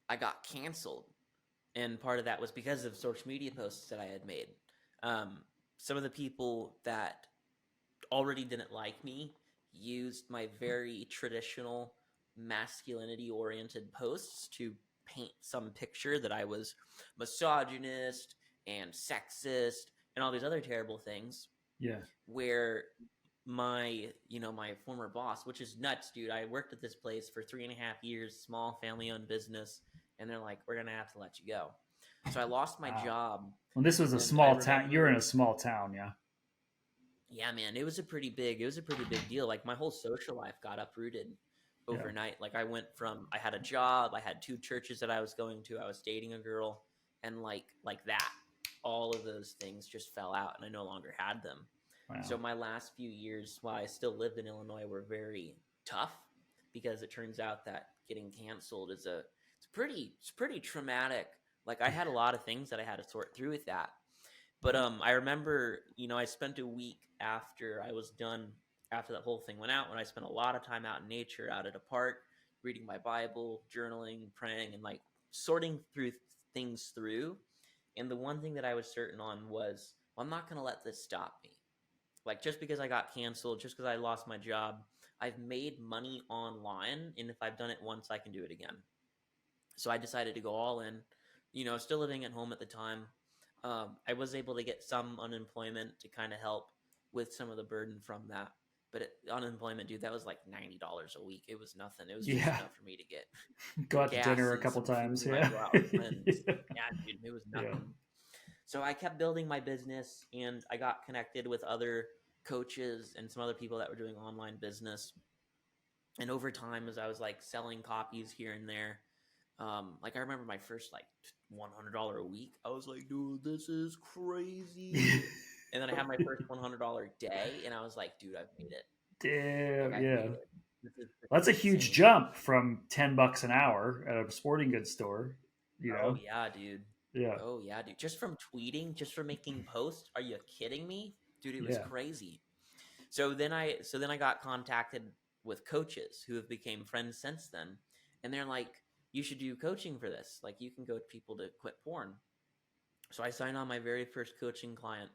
I got canceled. And part of that was because of social media posts that I had made. Some of the people that already didn't like me used my very traditional masculinity oriented posts to paint some picture that I was misogynist and sexist and all these other terrible things. Yeah. Where my former boss, which is nuts, dude. I worked at this place for 3.5 years, small family owned business, and they're like, we're gonna have to let you go. So I lost my Wow. job, Well, this was a and I small town. You're in remember, a small town, yeah. yeah, man, it was a pretty big deal. Like my whole social life got uprooted Yeah. overnight. Like I had a job, I had 2 churches that I was going to, I was dating a girl, and like that, all of those things just fell out, and I no longer had them. So Wow. my last few years, while I still lived in Illinois, were very tough because it turns out that getting canceled is it's pretty traumatic. Like I had a lot of things that I had to sort through with that. But I remember, I spent a week after I was done, after that whole thing went out, when I spent a lot of time out in nature, out at a park, reading my Bible, journaling, praying, and like sorting through things through. And the one thing that I was certain on was, well, I'm not going to let this stop me. Like just because I got canceled, just because I lost my job, I've made money online, and if I've done it once, I can do it again. So I decided to go all in. Still living at home at the time. I was able to get some unemployment to kind of help with some of the burden from that. But unemployment, dude, that was like $90 a week. It was nothing. It was just Yeah. enough for me to get Go out to gas dinner a and couple some food, times. and I'd Yeah. go out with friends. Yeah, dude, it was Yeah. nothing. So I kept building my business, and I got connected with other coaches and some other people that were doing online business. And over time, as I was like selling copies here and there, like I remember my first like $100 a week. I was like, dude, this is crazy. And then I had my first $100 day, and I was like, dude, I've made it. Like Damn. I've Yeah. made it. This That's is a huge insane. jump from $10 an hour at a sporting goods store. You Oh know. yeah, dude. Yeah. Oh yeah, dude. Just from tweeting, just from making posts. Are you kidding me? Dude, it was Yeah. crazy. So then I got contacted with coaches who have became friends since then, and they're like, you should do coaching for this. Like you can coach people to quit porn. So I signed on my very first coaching client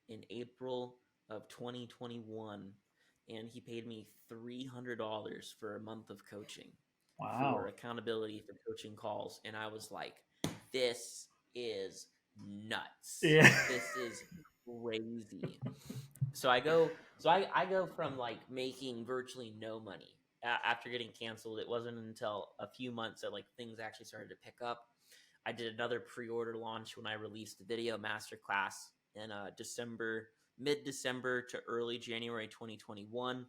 in April of 2021, and he paid me $300 for a month of coaching for Wow. accountability for coaching calls. And I was like, this is nuts. Yeah. This is crazy. So I go from like making virtually no money after getting canceled. It wasn't until a few months that like things actually started to pick up. I did another pre-order launch when I released the video masterclass in mid-December to early January 2021.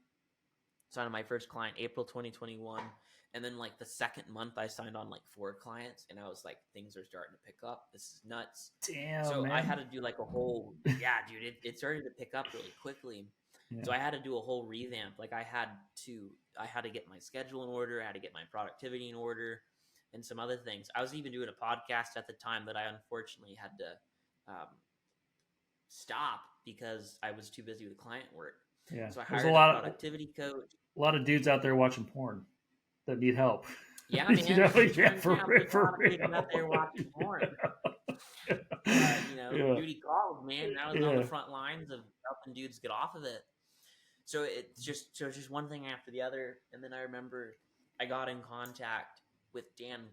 Signed on my first client April 2021, and then like the second month I signed on like 4 clients, and I was like, things are starting to pick up. This is nuts. Damn, So I had man. to do like a whole, yeah, dude, it started to pick up really quickly. So Yeah. I had to do a whole revamp. Like I had to get my schedule in order. I had to get my productivity in order, and some other things. I was even doing a podcast at the time that I unfortunately had to stop because I was too busy with client work. Yeah. So I There's a hired a lot of productivity coach. dudes out there watching porn that need help. Yeah, You man. know, It yeah, turns out there's a for lot of dudes out there real. watching porn. Yeah, Duty calls, man. I was on the yeah, front lines of helping dudes get off of it. So it's just one thing after the other, and then I remember I got in contact with Dan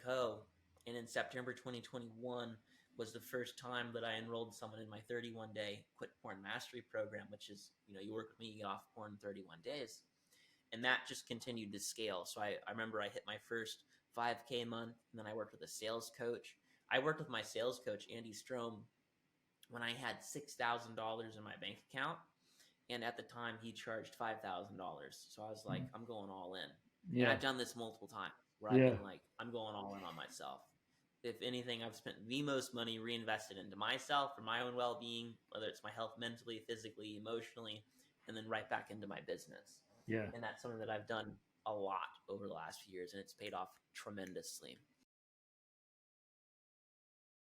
Coe, and in September 2021 was the first time that I enrolled someone in my 31-day quit porn mastery program, which is you work with me, you get off porn in 31 days, and that just continued to scale. So I remember I hit my first 5K month, and then I worked with a sales coach. I worked with my sales coach Andy Strom when I had $6,000 in my bank account, and at the time he charged $5,000. So I was like, I'm going all in. And yeah, I've done this multiple times where I've yeah, been like, I'm going all in on myself. If anything, I've spent the most money reinvested into myself for my own well-being, whether it's my health mentally, physically, emotionally, and then right back into my business. yeah. And that's something that I've done a lot over the last few years, and it's paid off tremendously.